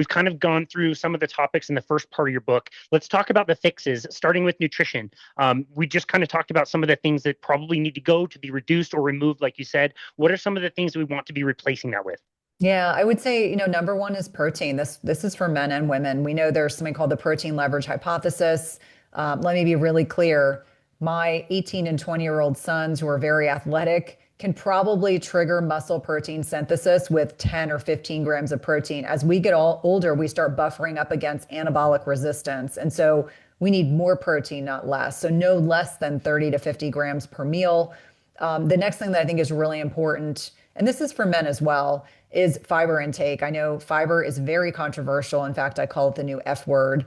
We've kind of gone through some of the topics in the first part of your book. Let's talk about the fixes, starting with nutrition. We just kind of talked about some of the things that probably need to go to be reduced or removed, like you said. What are some of the things we want to be replacing that with? Yeah, I would say, number one is protein. This is for men and women. We know there's something called the protein leverage hypothesis. Let me be really clear. My 18 and 20-year-old sons who are very athletic can probably trigger muscle protein synthesis with 10 or 15 grams of protein. As we get all older, we start buffering up against anabolic resistance. And so we need more protein, not less. So no less than 30 to 50 grams per meal. The next thing that I think is really important, and this is for men as well, is fiber intake. I know fiber is very controversial. In fact, I call it the new F word.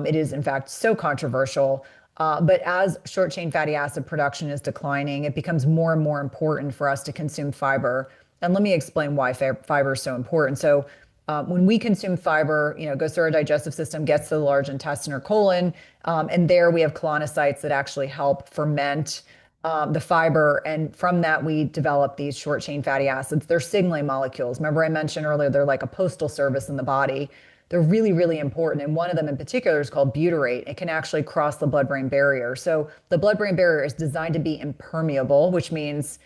It is, in fact, so controversial. But as short chain fatty acid production is declining, it becomes more and more important for us to consume fiber. And let me explain why fiber is so important. So when we consume fiber, it goes through our digestive system, gets to the large intestine or colon, and there we have colonocytes that actually help ferment the fiber. And from that, we develop these short chain fatty acids. They're signaling molecules. Remember I mentioned earlier, they're like a postal service in the body. They're really, really important. And one of them in particular is called butyrate. It can actually cross the blood-brain barrier. So the blood-brain barrier is designed to be impermeable, which means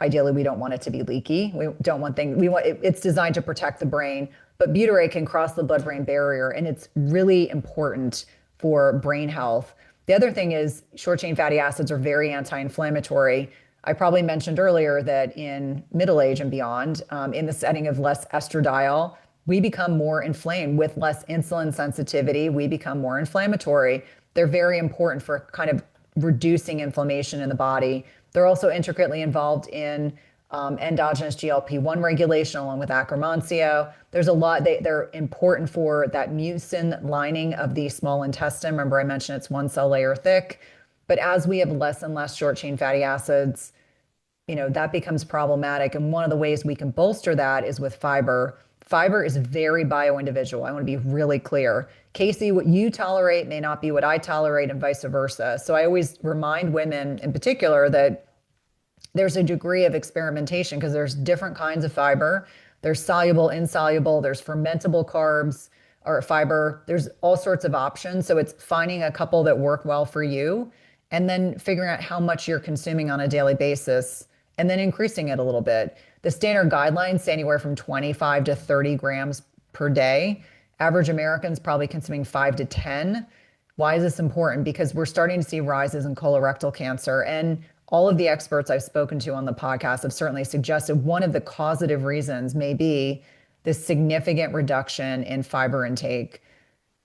ideally we don't want it to be leaky. We don't want things, it's designed to protect the brain, but butyrate can cross the blood-brain barrier, and it's really important for brain health. The other thing is short chain fatty acids are very anti-inflammatory. I probably mentioned earlier that in middle age and beyond, in the setting of less estradiol, we become more inflamed. With less insulin sensitivity, we become more inflammatory. They're very important for kind of reducing inflammation in the body. They're also intricately involved in endogenous GLP-1 regulation along with Akkermansia. There's a lot, they're important for that mucin lining of the small intestine. Remember I mentioned it's one cell layer thick, but as we have less and less short chain fatty acids, that becomes problematic. And one of the ways we can bolster that is with fiber. Fiber is very bio-individual. I want to be really clear. Casey, what you tolerate may not be what I tolerate and vice versa. So I always remind women in particular that there's a degree of experimentation because there's different kinds of fiber. There's soluble, insoluble, there's fermentable carbs or fiber. There's all sorts of options. So it's finding a couple that work well for you and then figuring out how much you're consuming on a daily basis and then increasing it a little bit. The standard guidelines say anywhere from 25 to 30 grams per day. Average American's probably consuming 5 to 10. Why is this important? Because we're starting to see rises in colorectal cancer, and all of the experts I've spoken to on the podcast have certainly suggested one of the causative reasons may be this significant reduction in fiber intake.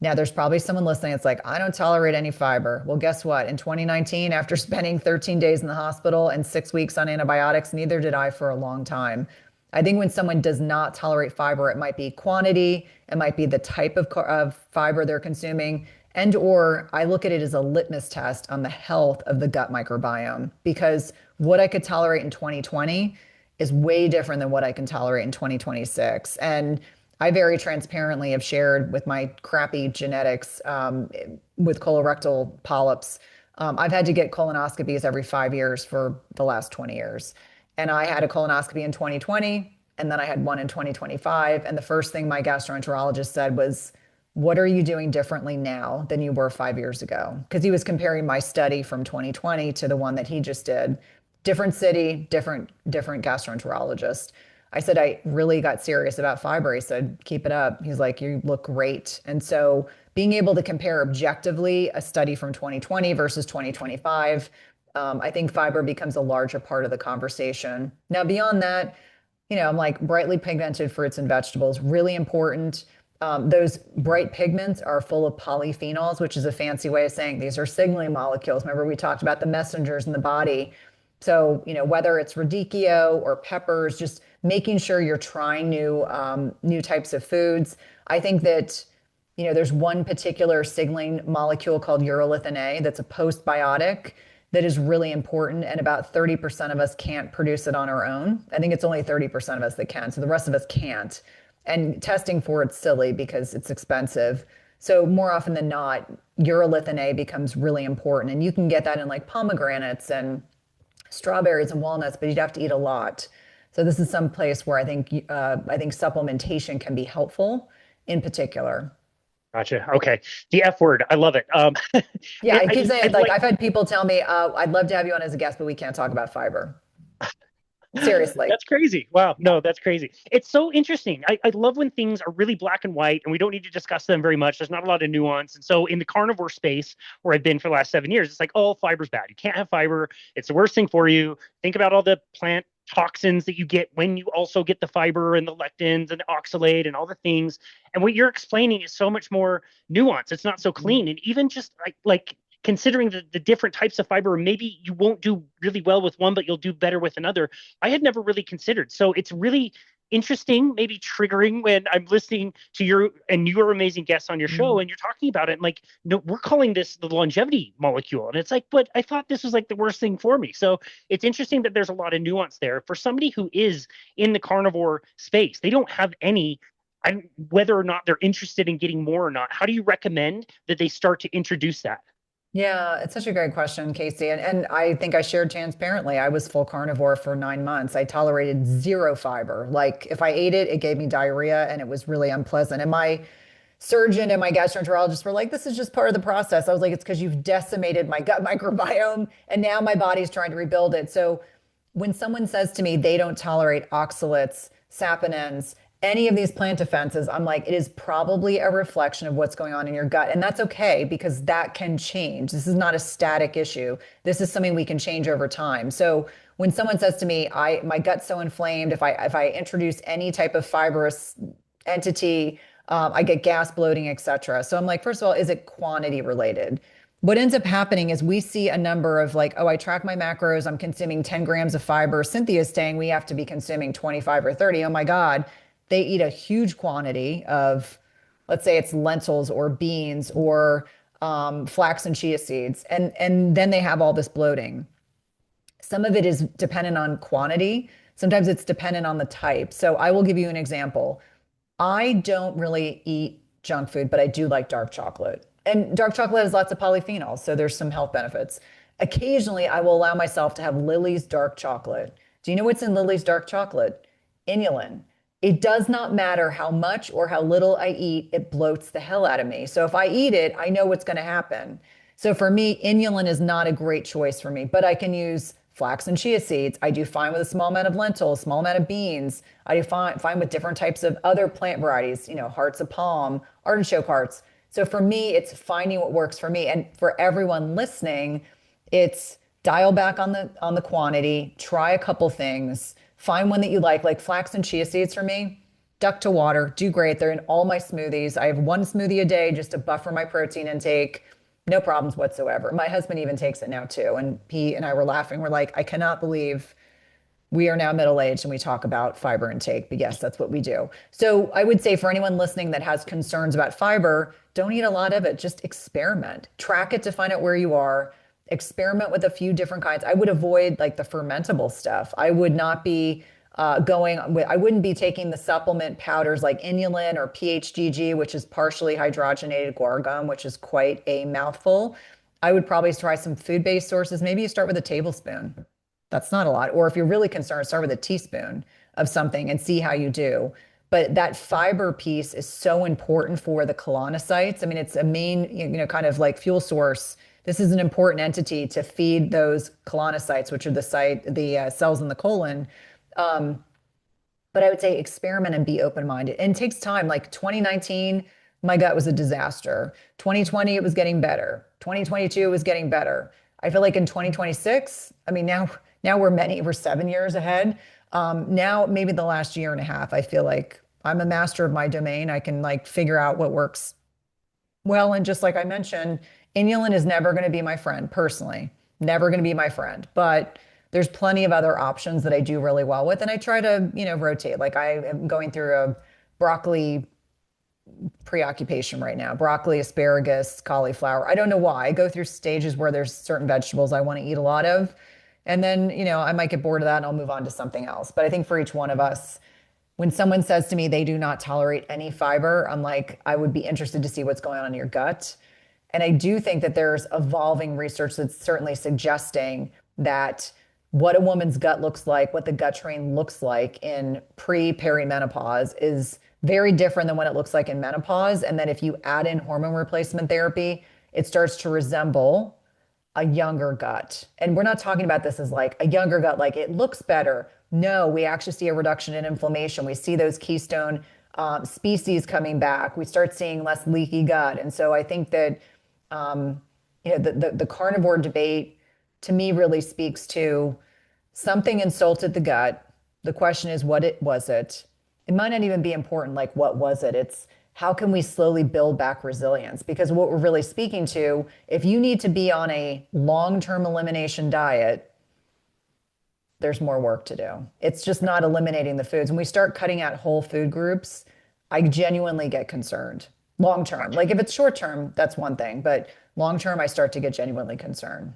Now, there's probably someone listening that's like, I don't tolerate any fiber. Well, guess what? In 2019, after spending 13 days in the hospital and 6 weeks on antibiotics, neither did I for a long time. I think when someone does not tolerate fiber, it might be quantity, it might be the type of fiber they're consuming, and or I look at it as a litmus test on the health of the gut microbiome, because what I could tolerate in 2020 is way different than what I can tolerate in 2026. And I very transparently have shared with my crappy genetics with colorectal polyps. I've had to get colonoscopies every 5 years for the last 20 years. And I had a colonoscopy in 2020, and then I had one in 2025. And the first thing my gastroenterologist said was, what are you doing differently now than you were 5 years ago? Because he was comparing my study from 2020 to the one that he just did. Different city, different gastroenterologist. I said, I really got serious about fiber. He said, keep it up. He's like, you look great. And so being able to compare objectively a study from 2020 versus 2025, I think fiber becomes a larger part of the conversation. Now, beyond that, I'm like brightly pigmented fruits and vegetables, really important. Those bright pigments are full of polyphenols, which is a fancy way of saying these are signaling molecules. Remember, we talked about the messengers in the body. So, whether it's radicchio or peppers, just making sure you're trying new types of foods. I think that, there's one particular signaling molecule called urolithin A that's a postbiotic that is really important. And about 30% of us can't produce it on our own. I think it's only 30% of us that can. So the rest of us can't. And testing for it's silly because it's expensive. So more often than not, urolithin A becomes really important. And you can get that in like pomegranates and strawberries and walnuts, but you'd have to eat a lot. So this is some place where I think supplementation can be helpful. in particular. Gotcha. Okay. The F word. I love it. Yeah, I keep I saying, like, like I've had people tell me, I'd love to have you on as a guest, but we can't talk about fiber. Seriously. that's crazy. Wow. Yeah. No, that's crazy. It's so interesting. I love when things are really black and white and we don't need to discuss them very much. There's not a lot of nuance. And so in the carnivore space where I've been for the last 7 years, it's like, oh, fiber's bad. You can't have fiber. It's the worst thing for you. Think about all the plant toxins that you get when you also get the fiber and the lectins and the oxalate and all the things. And what you're explaining is so much more nuanced. It's not so clean. And even just like considering the different types of fiber, maybe you won't do really well with one, but you'll do better with another. I had never really considered. So it's really interesting, maybe triggering when I'm listening to your amazing guests on your show and you're talking about it. And like, no, we're calling this the longevity molecule. And it's like, but I thought this was like the worst thing for me. So it's interesting that there's a lot of nuance there for somebody who is in the carnivore space. They don't have any whether or not they're interested in getting more or not. How do you recommend that they start to introduce that? Yeah, it's such a great question, Casey. And I think I shared transparently. I was full carnivore for 9 months. I tolerated zero fiber. Like if I ate it, it gave me diarrhea and it was really unpleasant. And my surgeon and my gastroenterologist were like, this is just part of the process. I was like, it's because you've decimated my gut microbiome and now my body's trying to rebuild it. So when someone says to me they don't tolerate oxalates, saponins, any of these plant defenses, I'm like, it is probably a reflection of what's going on in your gut. And that's okay because that can change. This is not a static issue. This is something we can change over time. So when someone says to me, my gut's so inflamed, if I introduce any type of fibrous entity, I get gas, bloating, etc. So I'm like, first of all, is it quantity related? What ends up happening is we see a number of like, oh, I track my macros, I'm consuming 10 grams of fiber. Cynthia's saying we have to be consuming 25 or 30. Oh my God, they eat a huge quantity of, let's say it's lentils or beans or flax and chia seeds, and then they have all this bloating. Some of it is dependent on quantity. Sometimes it's dependent on the type. So I will give you an example. I don't really eat junk food, but I do like dark chocolate. And dark chocolate has lots of polyphenols, so there's some health benefits. Occasionally, I will allow myself to have Lily's dark chocolate. Do you know what's in Lily's dark chocolate? Inulin. It does not matter how much or how little I eat, it bloats the hell out of me. So if I eat it, I know what's going to happen. So for me, inulin is not a great choice for me, but I can use flax and chia seeds. I do fine with a small amount of lentils, small amount of beans. I do fine with different types of other plant varieties, hearts of palm, artichoke hearts. So for me, it's finding what works for me. And for everyone listening, it's dial back on the quantity, try a couple things, find one that you like flax and chia seeds for me. Duck to water, do great. They're in all my smoothies. I have one smoothie a day just to buffer my protein intake. No problems whatsoever. My husband even takes it now too. And he and I were laughing. We're like, I cannot believe we are now middle-aged and we talk about fiber intake. But yes, that's what we do. So I would say for anyone listening that has concerns about fiber, don't eat a lot of it. Just experiment. Track it to find out where you are. Experiment with a few different kinds. I would avoid like the fermentable stuff. I would not be I wouldn't be taking the supplement powders like inulin or PHGG, which is partially hydrogenated guar gum, which is quite a mouthful. I would probably try some food-based sources. Maybe you start with a tablespoon. That's not a lot. Or if you're really concerned, start with a teaspoon of something and see how you do. But that fiber piece is so important for the colonocytes. I mean, it's a main, kind of like fuel source. This is an important entity to feed those colonocytes, which are the cells in the colon. But I would say experiment and be open-minded. And it takes time. Like 2019, my gut was a disaster. 2020, it was getting better. 2022, it was getting better. I feel like in 2026, I mean, now we're 7 years ahead. Now, maybe the last year and a half, I feel like I'm a master of my domain. I can like figure out what works well. And just like I mentioned, inulin is never going to be my friend personally, never going to be my friend, but there's plenty of other options that I do really well with. And I try to, rotate. Like I am going through a broccoli preoccupation right now, broccoli, asparagus, cauliflower. I don't know why. I go through stages where there's certain vegetables I want to eat a lot of. And then, I might get bored of that and I'll move on to something else. But I think for each one of us, when someone says to me they do not tolerate any fiber, I'm like, I would be interested to see what's going on in your gut. And I do think that there's evolving research that's certainly suggesting that what a woman's gut looks like, what the gut terrain looks like in pre-perimenopause is Very different than what it looks like in menopause. And then if you add in hormone replacement therapy, it starts to resemble a younger gut. And we're not talking about this as like a younger gut, like it looks better. No, we actually see a reduction in inflammation. We see those keystone species coming back. We start seeing less leaky gut. And so I think that the carnivore debate to me really speaks to something insulted the gut. The question is, what it was it? It might not even be important, like what was it? It's how can we slowly build back resilience? Because what we're really speaking to, if you need to be on a long-term elimination diet, there's more work to do. It's just not eliminating the foods. When we start cutting out whole food groups, I genuinely get concerned. Long term, like if it's short term, that's one thing, but long term, I start to get genuinely concerned.